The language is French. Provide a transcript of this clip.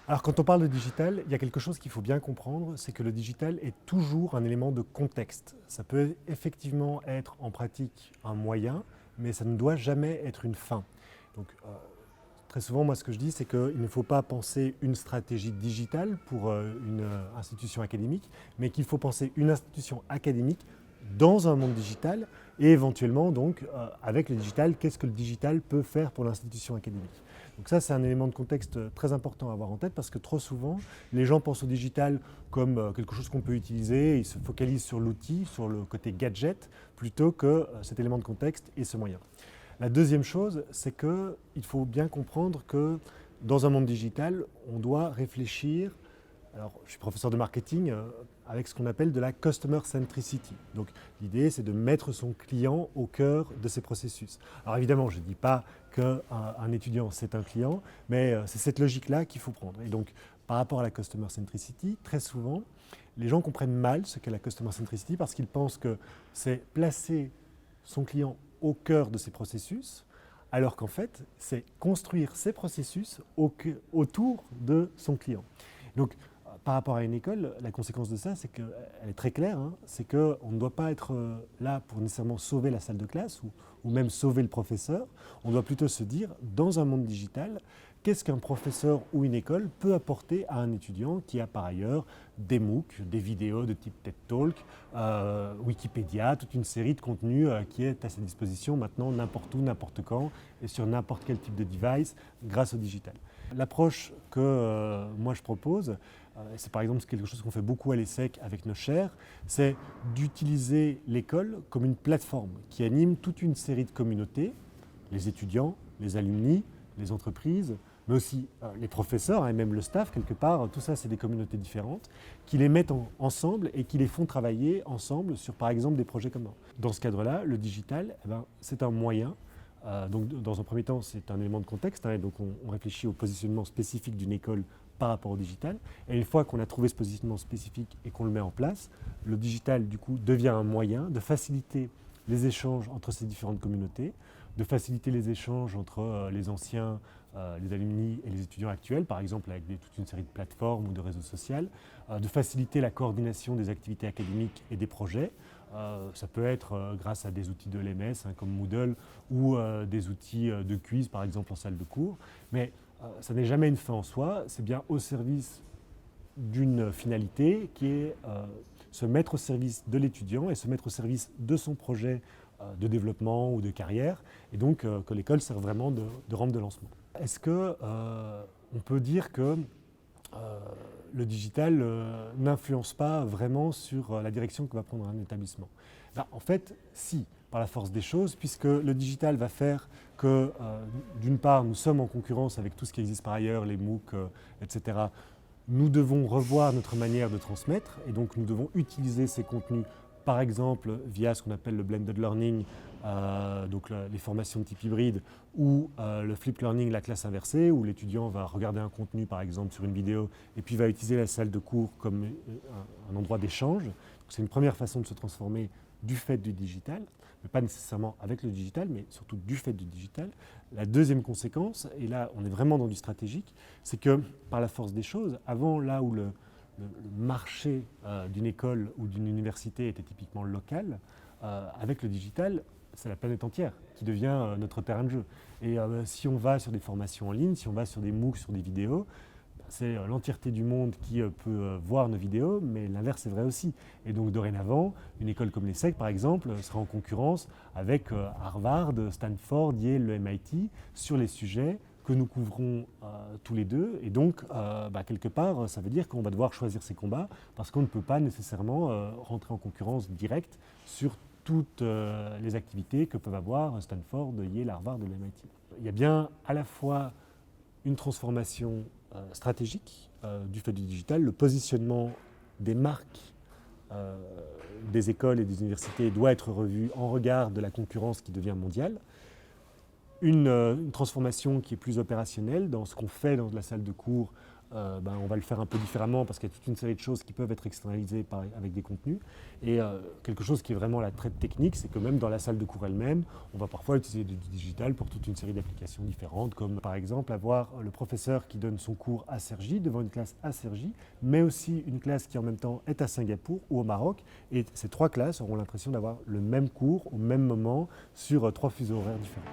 Alors quand on parle de digital, il y a quelque chose qu'il faut bien comprendre, c'est que le digital est toujours un élément de contexte. Ça peut effectivement être en pratique un moyen, mais ça ne doit jamais être une fin. Donc très souvent, moi ce que je dis, c'est qu'il ne faut pas penser une stratégie digitale pour une institution académique, mais qu'il faut penser une institution académique dans un monde digital et éventuellement donc avec le digital, qu'est-ce que le digital peut faire pour l'institution académique. Donc ça, c'est un élément de contexte très important à avoir en tête parce que trop souvent, les gens pensent au digital comme quelque chose qu'on peut utiliser, ils se focalisent sur l'outil, sur le côté gadget, plutôt que cet élément de contexte et ce moyen. La deuxième chose, c'est qu'il faut bien comprendre que dans un monde digital, on doit réfléchir. Alors, je suis professeur de marketing avec ce qu'on appelle de la customer centricity. Donc, l'idée, c'est de mettre son client au cœur de ses processus. Alors, évidemment, je ne dis pas qu'un étudiant, c'est un client, mais c'est cette logique-là qu'il faut prendre. Et donc, par rapport à la customer centricity, très souvent, les gens comprennent mal ce qu'est la customer centricity parce qu'ils pensent que c'est placer son client au cœur de ses processus, alors qu'en fait, c'est construire ses processus autour de son client. Donc, par rapport à une école, la conséquence de ça, c'est qu'elle est très claire, hein, c'est qu'on ne doit pas être là pour nécessairement sauver la salle de classe ou même sauver le professeur. On doit plutôt se dire, dans un monde digital, qu'est-ce qu'un professeur ou une école peut apporter à un étudiant qui a par ailleurs des MOOC, des vidéos de type TED Talk, Wikipédia, toute une série de contenus qui est à sa disposition maintenant n'importe où, n'importe quand et sur n'importe quel type de device grâce au digital. L'approche que moi je propose, c'est par exemple quelque chose qu'on fait beaucoup à l'ESSEC avec nos chairs, c'est d'utiliser l'école comme une plateforme qui anime toute une série de communautés, les étudiants, les alumni, les entreprises, mais aussi les professeurs et même le staff quelque part, tout ça c'est des communautés différentes, qui les mettent ensemble et qui les font travailler ensemble sur par exemple des projets communs. Dans ce cadre-là, le digital, c'est un moyen. Donc, dans un premier temps, c'est un élément de contexte, hein, et donc on réfléchit au positionnement spécifique d'une école par rapport au digital. Et une fois qu'on a trouvé ce positionnement spécifique et qu'on le met en place, le digital, du coup, devient un moyen de faciliter les échanges entre ces différentes communautés, de faciliter les échanges entre les anciens, les alumni et les étudiants actuels, par exemple avec toute une série de plateformes ou de réseaux sociaux, de faciliter la coordination des activités académiques et des projets. Ça peut être grâce à des outils de l'EMS hein, comme Moodle ou des outils de quiz par exemple en salle de cours. Mais ça n'est jamais une fin en soi, c'est bien au service d'une finalité qui est se mettre au service de l'étudiant et se mettre au service de son projet de développement ou de carrière, et donc que l'école sert vraiment de rampe de lancement. Est-ce qu'on peut dire que le digital n'influence pas vraiment sur la direction que va prendre un établissement? En fait, si, par la force des choses, puisque le digital va faire que, d'une part, nous sommes en concurrence avec tout ce qui existe par ailleurs, les MOOC, etc. Nous devons revoir notre manière de transmettre et donc nous devons utiliser ces contenus, par exemple via ce qu'on appelle le blended learning, donc les formations de type hybride, ou le flip learning, la classe inversée, où l'étudiant va regarder un contenu par exemple sur une vidéo et puis va utiliser la salle de cours comme un endroit d'échange. C'est une première façon de se transformer du fait du digital, mais pas nécessairement avec le digital, mais surtout du fait du digital. La deuxième conséquence, et là on est vraiment dans du stratégique, c'est que par la force des choses, avant là où le marché d'une école ou d'une université était typiquement local, avec le digital, c'est la planète entière qui devient notre terrain de jeu. Et si on va sur des formations en ligne, si on va sur des MOOC, sur des vidéos, c'est l'entièreté du monde qui peut voir nos vidéos, mais l'inverse est vrai aussi. Et donc dorénavant, une école comme l'ESSEC par exemple sera en concurrence avec Harvard, Stanford, Yale, le MIT sur les sujets que nous couvrons tous les deux. Et donc, quelque part, ça veut dire qu'on va devoir choisir ses combats parce qu'on ne peut pas nécessairement rentrer en concurrence directe sur toutes les activités que peuvent avoir Stanford, Yale, Harvard ou le MIT. Il y a bien à la fois une transformation stratégique du fait du digital, le positionnement des marques des écoles et des universités doit être revu en regard de la concurrence qui devient mondiale. Une transformation qui est plus opérationnelle dans ce qu'on fait dans la salle de cours on va le faire un peu différemment parce qu'il y a toute une série de choses qui peuvent être externalisées avec des contenus. Et quelque chose qui est vraiment la traite technique, c'est que même dans la salle de cours elle-même, on va parfois utiliser du digital pour toute une série d'applications différentes, comme par exemple avoir le professeur qui donne son cours à Cergy, devant une classe à Cergy, mais aussi une classe qui en même temps est à Singapour ou au Maroc. Et ces trois classes auront l'impression d'avoir le même cours au même moment sur trois fuseaux horaires différents.